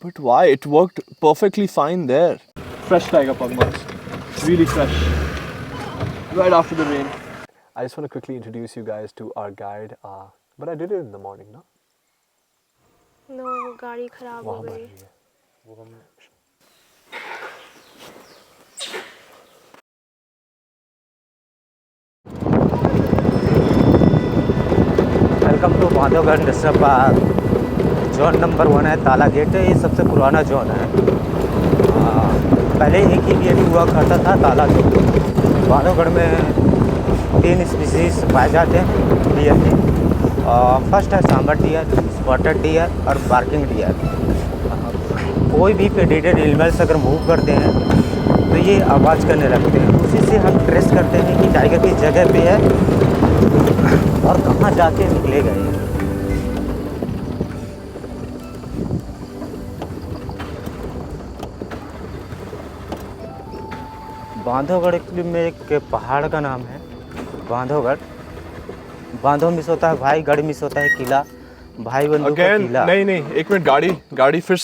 But why? It worked perfectly fine there. Fresh tiger pugmas. Really fresh. Right after the rain. I just want to quickly introduce you guys to our guide. But I did it in the morning, no? No, वो गाड़ी खराब हो वहाँ भर गई. रही है. वो हम welcome to Bandhavgarh national park. Zone number 1 है, ताला गेट है. ये सबसे पुराना जोन है. पहले एक ही गेट हुआ करता था, ताला गेट. बांधवगढ़ में 3 स्पीसीज पाए जाते हैं डियर के. फर्स्ट है सांबर डियर, स्पॉटेड डियर और बार्किंग डियर. कोई भी प्रेडेटर एनिमल्स अगर मूव करते हैं तो ये आवाज़ करने लगते हैं. उसी से हम ट्रेस करते हैं कि टाइगर किस जगह पे है और कहाँ जाके निकले गए. बांधवगढ़ में एक पहाड़ का नाम है बांधवगढ़. बांधव मिस होता है भाई, गढ़ मिस होता है किला. भाई बंधु का किला. नहीं, एक मिनट. गाड़ी फिर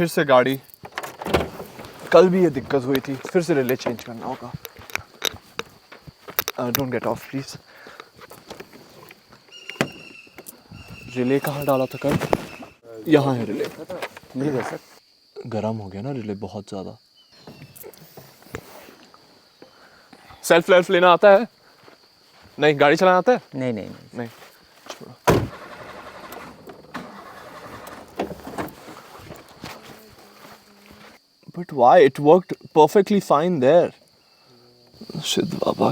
से गाड़ी. कल भी ये दिक्कत हुई थी. फिर से रिले चेंज करना होगा. Don't get of please. Relay कहाँ डाला था कल? यहाँ है रिले. मिल गया सर. गरम हो गया ना रिले बहुत ज़्यादा. सेल्फ लाइफ लेना आता है? नहीं. गाड़ी चलाना आता है? नहीं. छोड़ो. But why? It worked perfectly fine there. शिद बाबा,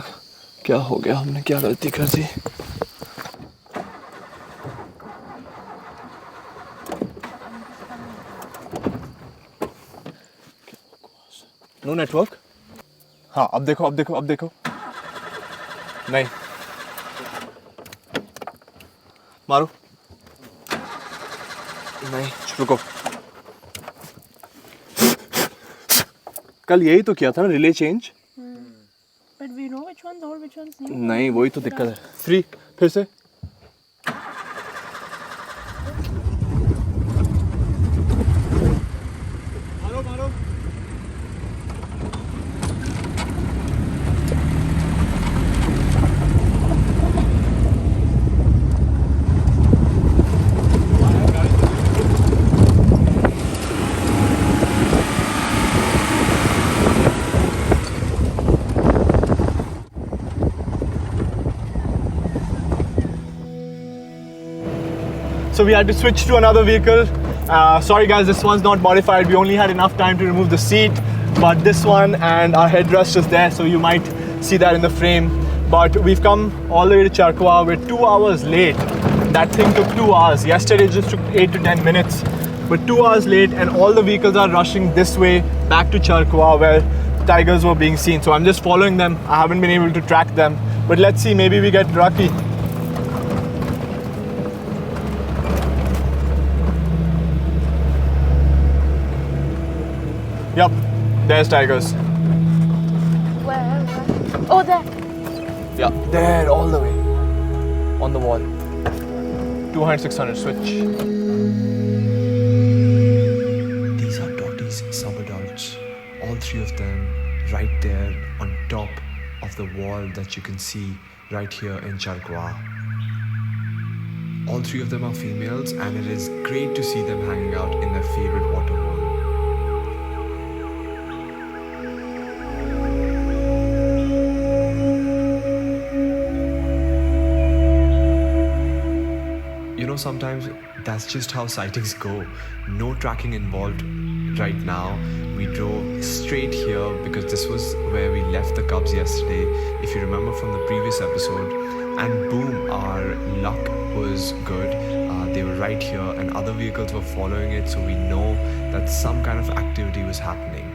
क्या हो गया? हमने क्या गलती कर दी? No network. हाँ, अब देखो. नहीं. मारो. नहीं, रुको. कल यही तो किया था ना, relay change. But we know which one's old, which one's new. नहीं, वही तो दिक्कत है. फ्री फिर से. मारो. So we had to switch to another vehicle. Sorry guys, this one's not modified. We only had enough time to remove the seat, but this one and our headrest is there, so you might see that in the frame. But we've come all the way to Charkwa. We're 2 hours late. That thing took 2 hours. Yesterday it just took 8 to 10 minutes. But 2 hours late, and all the vehicles are rushing this way back to Charkwa where tigers were being seen. So I'm just following them. I haven't been able to track them. But let's see, maybe we get lucky. Yup, there's tigers. Where? Oh, there. Yeah, there, all the way. On the wall. 200, 600, switch. These are dotties, subadults. All 3 of them right there on top of the wall that you can see right here in Charkwa. All 3 of them are females, and it is great to see them hanging out in their favorite waterfall. Sometimes that's just how sightings go. No tracking involved right now. We drove straight here because this was where we left the cubs yesterday, if you remember from the previous episode. And boom, our luck was good. They were right here and other vehicles were following it, so we know that some kind of activity was happening.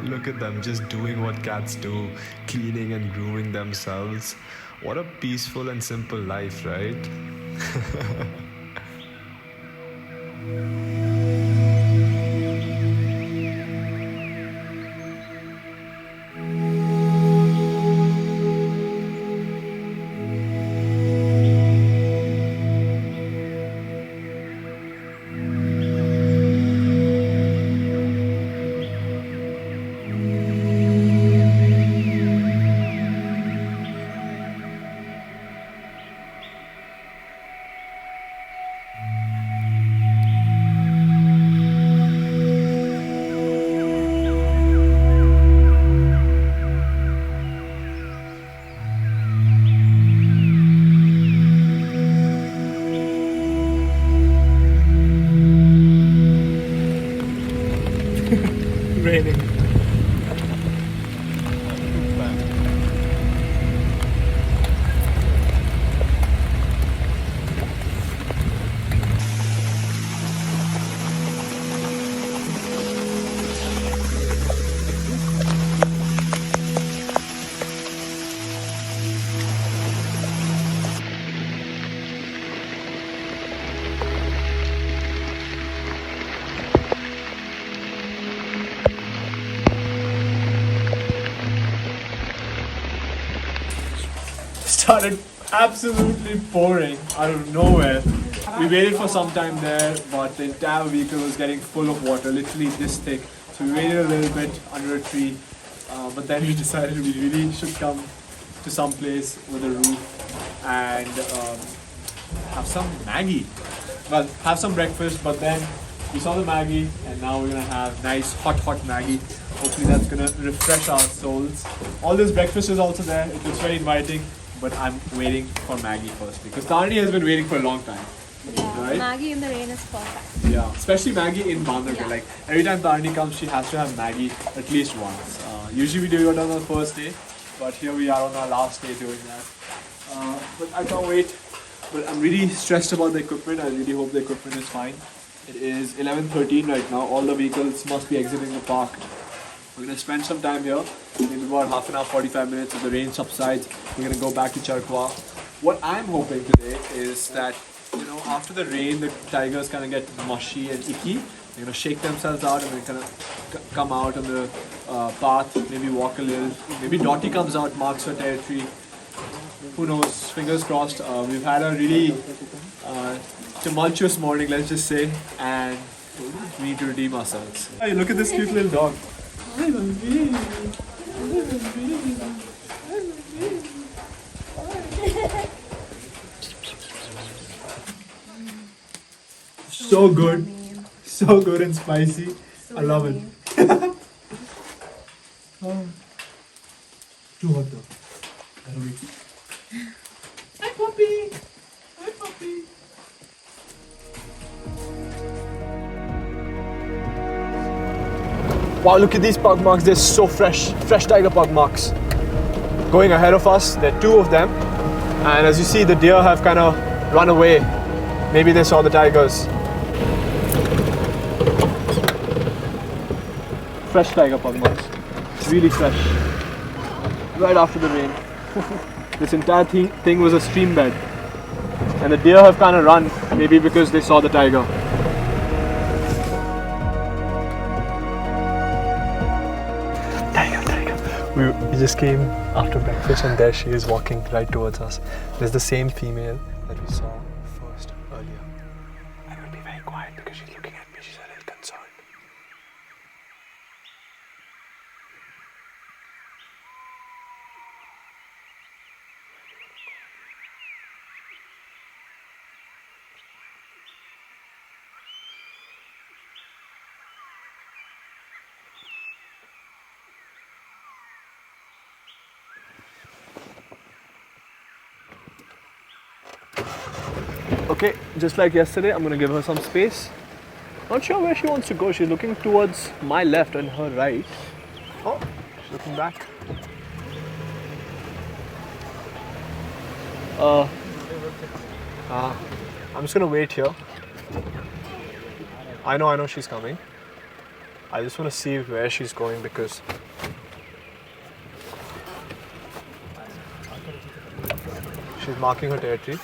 Look at them just doing what cats do, cleaning and grooming themselves. What a peaceful and simple life, right? Raining. Started absolutely pouring out of nowhere. We waited for some time there, but the entire vehicle was getting full of water, literally this thick. So we waited a little bit under a tree, but then we decided we really should come to some place with a roof and have some Maggie. Well, have some breakfast, but then we saw the Maggie, and now we're gonna have nice hot Maggie. Hopefully that's gonna refresh our souls. All this breakfast is also there. It looks very inviting. But I'm waiting for Maggie first because Tarni has been waiting for a long time. Yeah, right? Maggie in the rain is perfect. Yeah, especially Maggie in Bandhavgarh. Yeah. Like every time Tarni comes, she has to have Maggie at least once. Usually we do it on the first day, but here we are on our last day doing that. But I can't wait. But I'm really stressed about the equipment. I really hope the equipment is fine. It is 11:13 right now. All the vehicles must be exiting the park. We're going to spend some time here, maybe about half an hour, 45 minutes. If the rain subsides, we're going to go back to Charkwa. What I'm hoping today is that, after the rain, the tigers kind of get mushy and icky. They're going to shake themselves out and they're going to come out on the path, maybe walk a little. Maybe Dottie comes out, marks her territory. Who knows? Fingers crossed. We've had a really tumultuous morning, let's just say, and we need to redeem ourselves. Hey, look at this cute little dog. So good. So good and spicy. I love it. Too hot though. Gotta wait. Hi puppy! Hi puppy! Wow, look at these pug marks. They're so fresh. Fresh tiger pug marks. Going ahead of us, there are two of them. And as you see, the deer have kind of run away. Maybe they saw the tigers. Fresh tiger pug marks. Really fresh. Right after the rain. This entire thing was a stream bed. And the deer have kind of run, maybe because they saw the tiger. We just came after breakfast and there she is walking right towards us. There's the same female that we saw first earlier. And we'll be very quiet because she's looking at me. She's a little concerned. Okay, just like yesterday, I'm gonna give her some space. Not sure where she wants to go. She's looking towards my left and her right. Oh, she's looking back. I'm just gonna wait here. I know she's coming. I just want to see where she's going because she's marking her territory.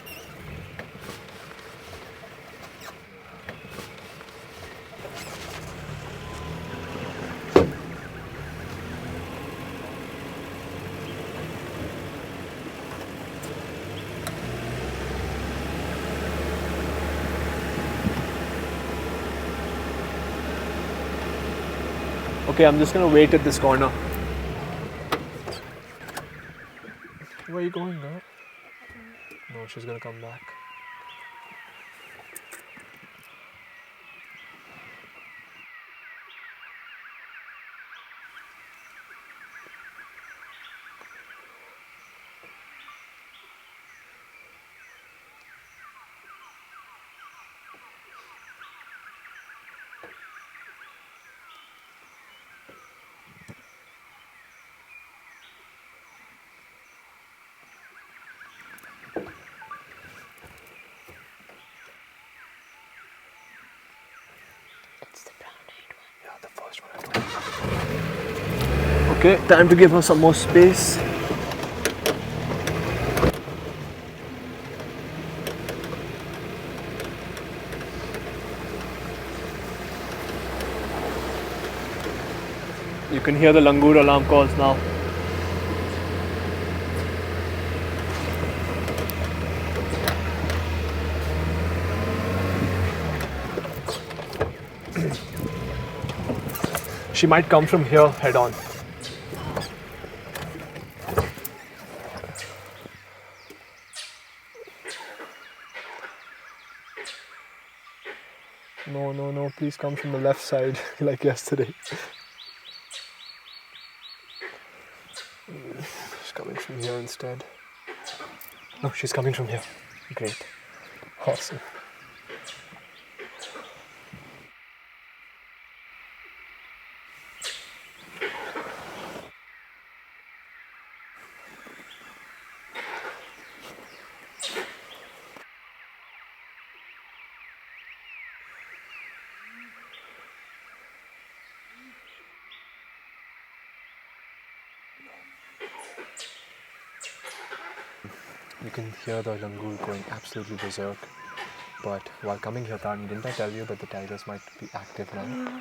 Okay, I'm just gonna wait at this corner. Where are you going, girl? No, she's gonna come back. It's the brown-eyed one. Yeah, the first one I told you. Okay, time to give her some more space. You can hear the langur alarm calls now. She might come from here head on. No, no, no, please come from the left side like yesterday. She's coming from here instead. No, she's coming from here. Great. Awesome. You can hear the langur going absolutely berserk. But while coming here, Tarn, didn't I tell you that the tigers might be active now? Yeah.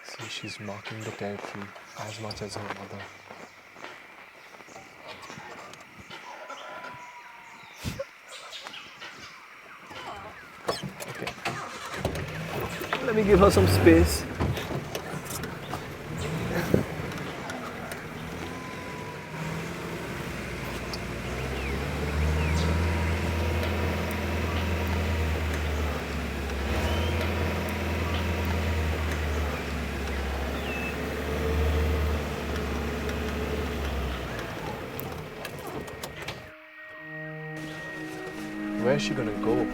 See, she's marking the territory as much as her mother. Okay. Let me give her some space. Where's she gonna go?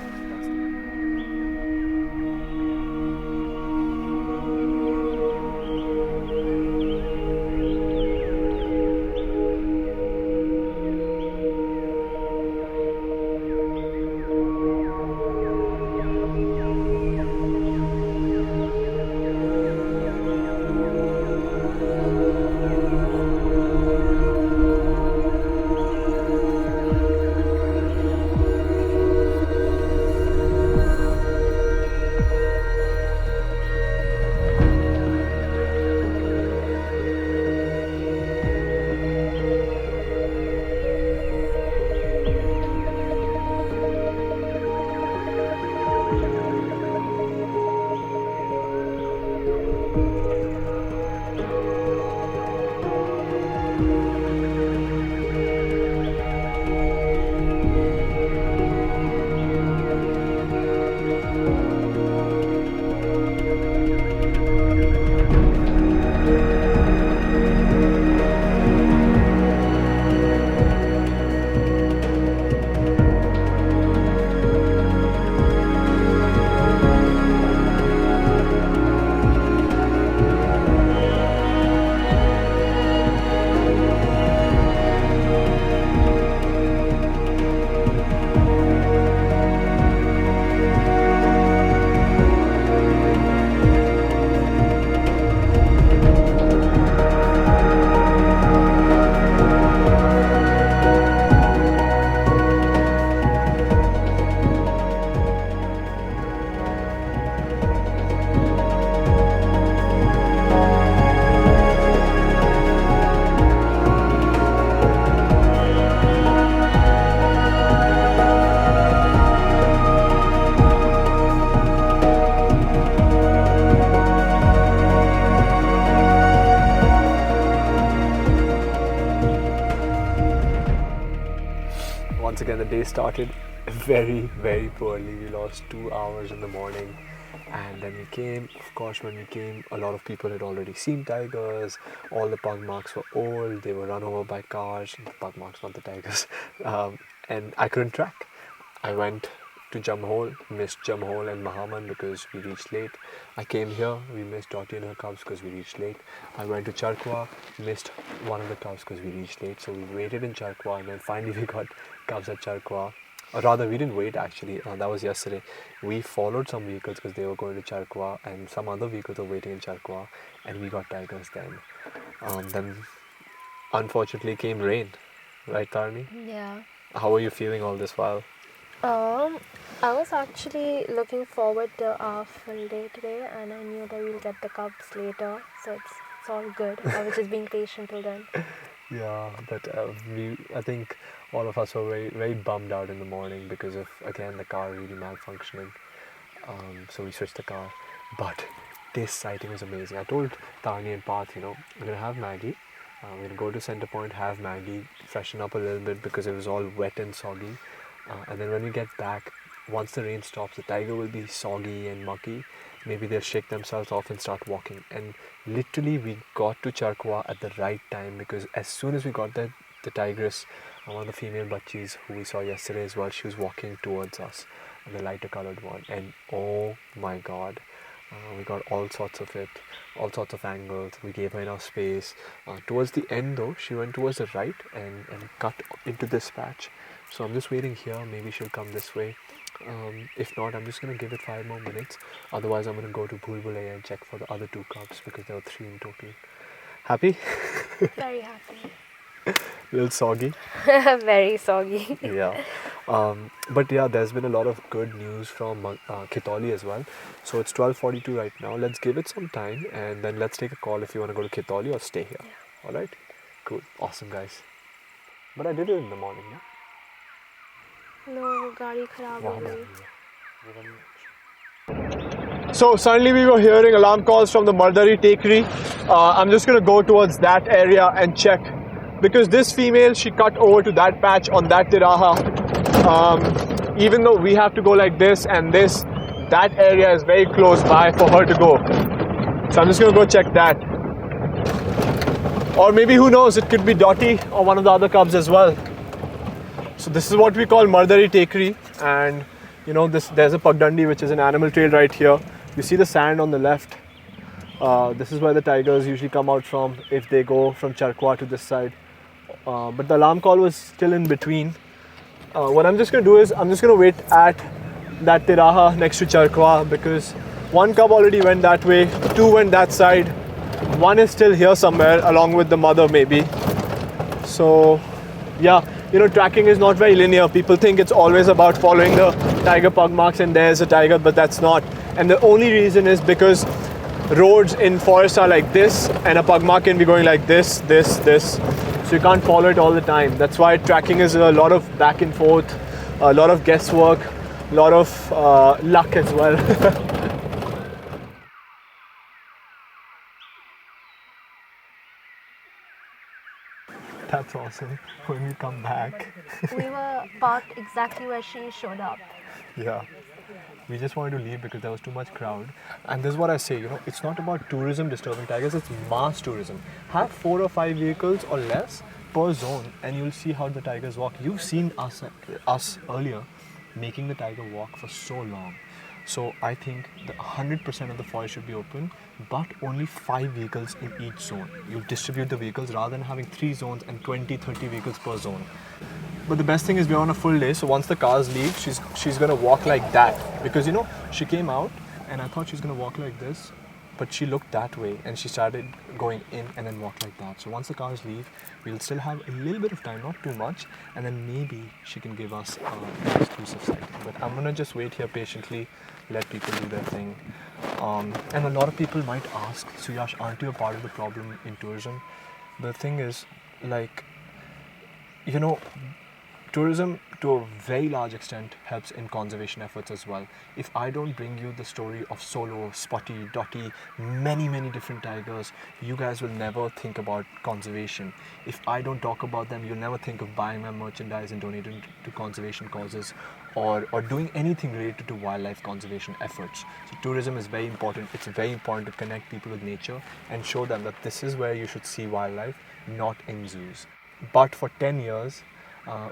day started very, very poorly. We lost 2 hours in the morning. And then we came, of course, when we came, a lot of people had already seen tigers. All the pug marks were old. They were run over by cars. The pug marks, not the tigers. And I couldn't track. I went to Jamhole, missed Jamhole and Mahaman because we reached late. I came here, we missed Dottie and her cubs because we reached late. I went to Charkwa, missed one of the cubs because we reached late. So we waited in Charkwa, and then finally we got cubs at Charkwa. Or rather, we didn't wait actually, that was yesterday. We followed some vehicles because they were going to Charkwa, and some other vehicles were waiting in Charkwa, and we got tigers then. Then unfortunately came rain, right, Tarni? Yeah. How are you feeling all this while? I was actually looking forward to our full day today, and I knew that we'll get the cubs later, so it's all good. I was just being patient till then. Yeah, but I think all of us were very, very bummed out in the morning because of, again, the car really malfunctioning. So we switched the car. But this sighting was amazing. I told Tani and Path, we're going to have Maggie. We're going to go to Center Point, have Maggie, freshen up a little bit because it was all wet and soggy. And then when we get back, once the rain stops, the tiger will be soggy and mucky. Maybe they'll shake themselves off and start walking. And literally we got to Charkwa at the right time, because as soon as we got there, the tigress, one of the female bachis who we saw yesterday as well, she was walking towards us, the lighter colored one. And oh my god, we got all sorts of it, all sorts of angles. We gave her enough space. Towards the end though, she went towards the right and cut into this patch. So I'm just waiting here. Maybe she'll come this way. If not, I'm just going to give it 5 more minutes. Otherwise, I'm going to go to Bhul Bhulaiya and check for the other 2 cubs, because there were 3 in total. Happy? Very happy. Little soggy. Very soggy. Yeah. But yeah, there's been a lot of good news from Khitoli as well. So it's 12:42 right now. Let's give it some time, and then let's take a call if you want to go to Khitoli or stay here. Yeah. Alright? Cool. Awesome, guys. But I did it in the morning, yeah? No, गाड़ी खराब हो गई. So suddenly we were hearing alarm calls from the Mardari Tekri. I'm just going to go towards that area and check, because this female, she cut over to that patch on that tiraha. Even though we have to go like this and this, that area is very close by for her to go. So I'm just going to go check that. Or maybe, who knows, it could be Dottie or one of the other cubs as well. So this is what we call Mardari Tekri, and there's a Pagdandi, which is an animal trail right here. You see the sand on the left. This is where the tigers usually come out from if they go from Charkwa to this side. But the alarm call was still in between. What I'm just going to do is, I'm just going to wait at that tiraha next to Charkwa, because 1 cub already went that way, 2 went that side, 1 is still here somewhere along with the mother maybe. So yeah. Tracking is not very linear. People think it's always about following the tiger pug marks and there's a tiger, but that's not. And the only reason is because roads in forests are like this, and a pug mark can be going like this. So you can't follow it all the time. That's why tracking is a lot of back and forth, a lot of guesswork, a lot of luck as well. That's awesome. When we come back, We were parked exactly where she showed up. yeah, we just wanted to leave because there was too much crowd. And this is what I say, it's not about tourism disturbing tigers, it's mass tourism. Have 4 or 5 vehicles or less per zone, and you'll see how the tigers walk. You've seen us earlier making the tiger walk for so long. So I think the 100% of the forest should be open, but only 5 vehicles in each zone. You distribute the vehicles rather than having 3 zones and 20, 30 vehicles per zone. But the best thing is we're on a full day, so once the cars leave, she's going to walk like that. Because she came out and I thought she's going to walk like this, but she looked that way and she started going in and then walk like that. So once the cars leave, we'll still have a little bit of time, not too much, and then maybe she can give us an exclusive sighting. But I'm going to just wait here patiently, let people do their thing. And a lot of people might ask, Suyash, aren't you a part of the problem in tourism? The thing is, tourism to a very large extent helps in conservation efforts as well. If I don't bring you the story of Solo, Spotty, Dotty, many different tigers, you guys will never think about conservation. If I don't talk about them, you'll never think of buying my merchandise and donating to conservation causes or doing anything related to wildlife conservation efforts. So tourism is very important. It's very important to connect people with nature and show them that this is where you should see wildlife, not in zoos. But for 10 years,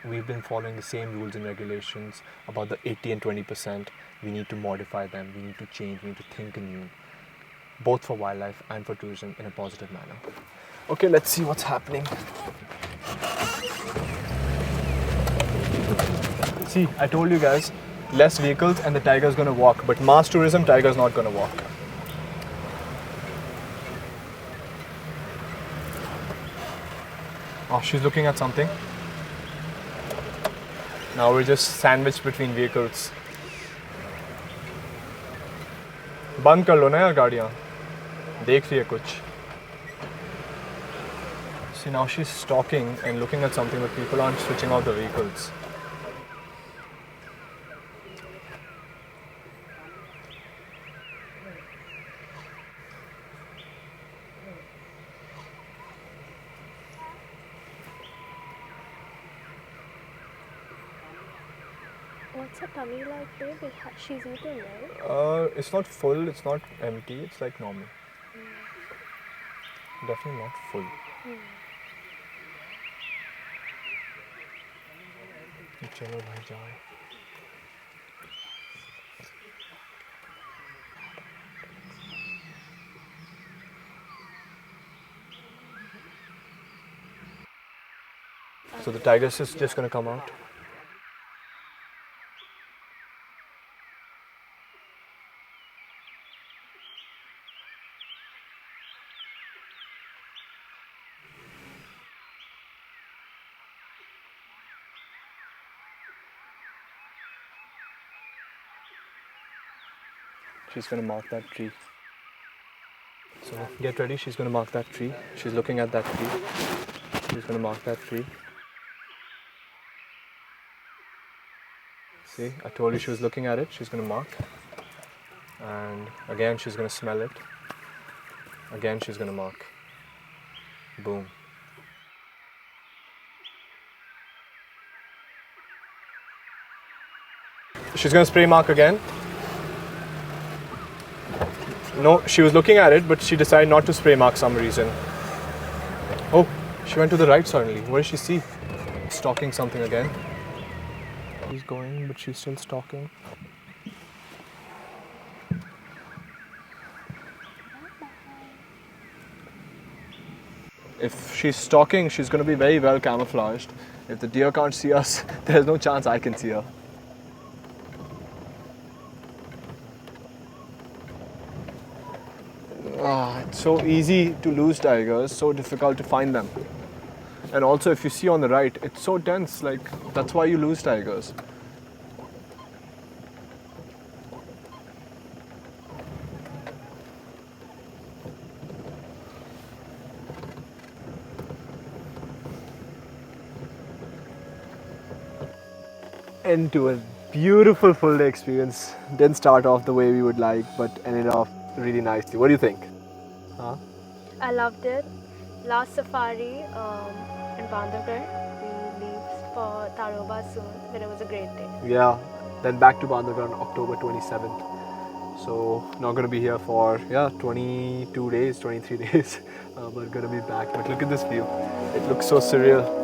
we've been following the same rules and regulations about the 80 and 20%. We need to modify them, we need to change, we need to think anew, both for wildlife and for tourism in a positive manner. Okay, let's see what's happening. See, I told you guys, less vehicles and the tiger's gonna walk, but mass tourism, tiger's not gonna walk. Oh, she's looking at something. Now we're just sandwiched between vehicles. बंद कर लो ना यार गाड़ियाँ. देख रही है कुछ. See, now she's stalking and looking at something, but people aren't switching out the vehicles. What's her tummy like, babe? She's eating, right? It's not full, it's not empty, it's like normal. Definitely not full. चलो भाई जाओ. So the tigress is just gonna come out. She's going to mark that tree. So get ready, she's going to mark that tree. She's looking at that tree. She's going to mark that tree. See, I told you she was looking at it. She's going to mark. And again, she's going to smell it. Again, she's going to mark. Boom. She's going to spray mark again. No, she was looking at it, but she decided not to spray mark some reason. Oh, she went to the right suddenly. What does she see? Stalking something again. She's going, but she's still stalking. If she's stalking, she's going to be very well camouflaged. If the deer can't see us, there's no chance I can see her. It's so easy to lose tigers, so difficult to find them. And also, if you see on the right, it's so dense, like that's why you lose tigers. Into a beautiful full day experience. Didn't start off the way we would like, but ended off really nicely. What do you think? Huh? I loved it. Last safari in Bandhavgarh, we leave for Taroba soon, but it was a great day. Yeah, then back to Bandhavgarh on October 27th. So not going to be here for 22 days, 23 days, but going to be back. But look at this view. It looks so surreal.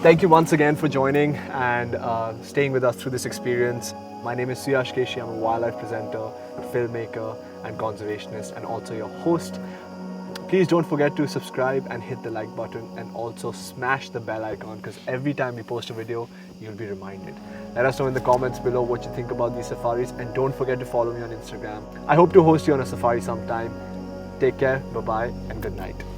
Thank you once again for joining and staying with us through this experience. My name is Suyash Keshi. I'm a wildlife presenter, filmmaker and conservationist, and also your host. Please don't forget to subscribe and hit the like button, and also smash the bell icon, because every time we post a video, you'll be reminded. Let us know in the comments below what you think about these safaris, and don't forget to follow me on Instagram. I hope to host you on a safari sometime. Take care, bye-bye, and good night.